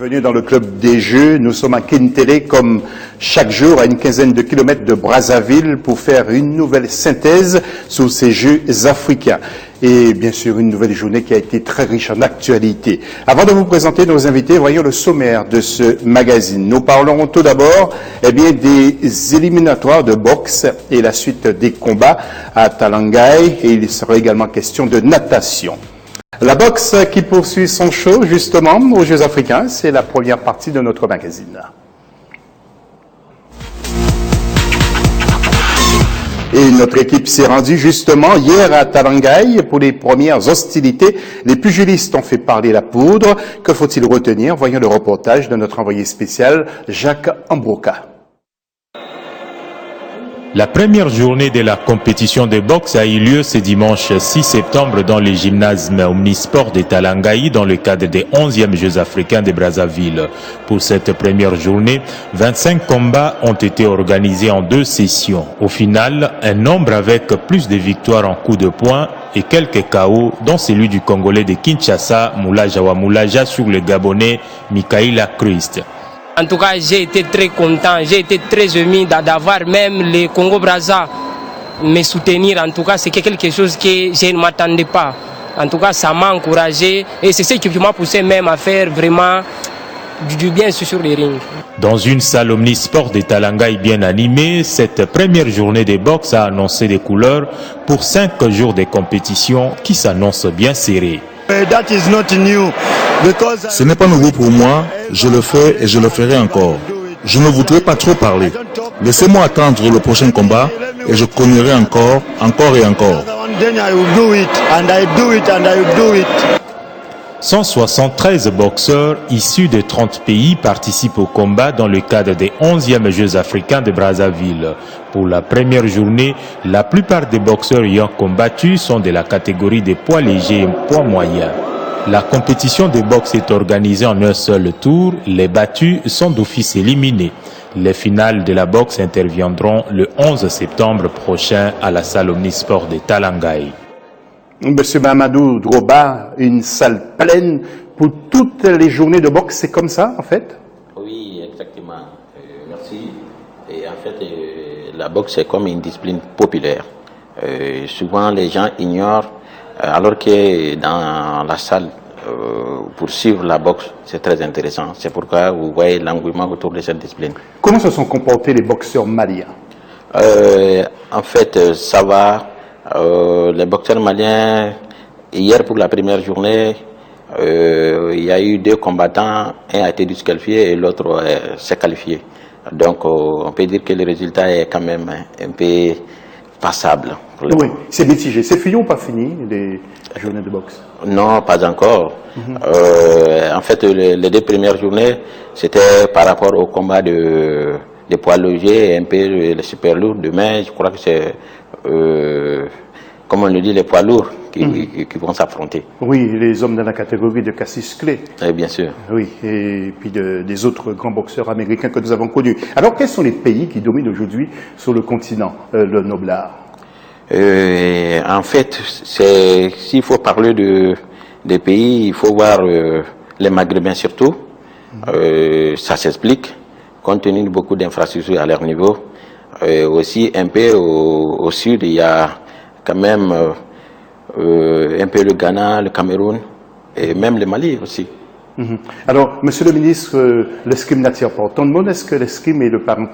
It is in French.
Bienvenue dans le club des Jeux. Nous sommes à Kintélé comme chaque jour à une quinzaine de kilomètres de Brazzaville pour faire une nouvelle synthèse sur ces Jeux africains. Et bien sûr, une nouvelle journée qui a été très riche en actualité. Avant de vous présenter nos invités, voyons le sommaire de ce magazine. Nous parlerons tout d'abord des éliminatoires de boxe et la suite des combats à Talangaï. Et il sera également question de natation. La boxe qui poursuit son show justement aux Jeux africains, c'est la première partie de notre magazine. Et notre équipe s'est rendue justement hier à Talangaï pour les premières hostilités. Les pugilistes ont fait parler la poudre. Que faut-il retenir? Voyons le reportage de notre envoyé spécial, Jacques Ambroca. La première journée de la compétition de boxe a eu lieu ce dimanche 6 septembre dans le gymnase Omnisport de Talangaï dans le cadre des 11e Jeux africains de Brazzaville. Pour cette première journée, 25 combats ont été organisés en 2 sessions. Au final, un nombre avec plus de victoires en coups de poing et quelques KO, dont celui du Congolais de Kinshasa, Moulaja Moulaja, sur le Gabonais Mikaïla Christ. En tout cas, j'ai été très content, j'ai été très ému d'avoir même les Congo-Brazza me soutenir. En tout cas, c'est quelque chose que je ne m'attendais pas. En tout cas, ça m'a encouragé et c'est ce qui m'a poussé même à faire vraiment du bien sur les rings. Dans une salle omnisport de Talangaï bien animée, cette première journée de boxe a annoncé des couleurs pour 5 jours de compétition qui s'annoncent bien serrées. Ce n'est pas nouveau pour moi, je le fais et je le ferai encore. Je ne voudrais pas trop parler. Laissez-moi attendre le prochain combat et je cognerai encore et encore. 173 boxeurs issus de 30 pays participent au combat dans le cadre des 11e Jeux africains de Brazzaville. Pour la première journée, la plupart des boxeurs ayant combattu sont de la catégorie des poids légers et poids moyens. La compétition de boxe est organisée en un seul tour. Les battus sont d'office éliminés. Les finales de la boxe interviendront le 11 septembre prochain à la salle Omnisport de Talangaï. Monsieur Mamadou Droba, une salle pleine pour toutes les journées de boxe, c'est comme ça en fait? Oui, exactement. Merci. Et en fait, la boxe est comme une discipline populaire. Souvent les gens ignorent, alors que dans la salle, pour suivre la boxe, c'est très intéressant. C'est pourquoi vous voyez l'engouement autour de cette discipline. Comment se sont comportés les boxeurs maliens? En fait, ça va. Les boxeurs maliens, hier pour la première journée, il y a eu 2 combattants, un a été disqualifié et l'autre s'est qualifié. Donc on peut dire que le résultat est quand même un peu passable. Oui, c'est mitigé. C'est fini ou pas fini, les journées de boxe? Non, pas encore. En fait, les 2 premières journées, c'était par rapport au combat de poids légers et un peu les super lourds. Demain, je crois que c'est, comme on le dit, les poids lourds qui vont s'affronter. Oui, les hommes dans la catégorie de Cassius Clay. Bien sûr. Oui, et puis des autres grands boxeurs américains que nous avons connus. Alors, quels sont les pays qui dominent aujourd'hui sur le continent, le Noblard? En fait, s'il faut parler des pays, il faut voir les Maghrébins surtout. Ça s'explique, compte tenu de beaucoup d'infrastructures à leur niveau. Aussi, un peu au sud, il y a quand même un peu le Ghana, le Cameroun et même le Mali aussi. Alors, monsieur le ministre, l'escrime n'attire pas autant de monde. Est-ce que l'escrime est le parent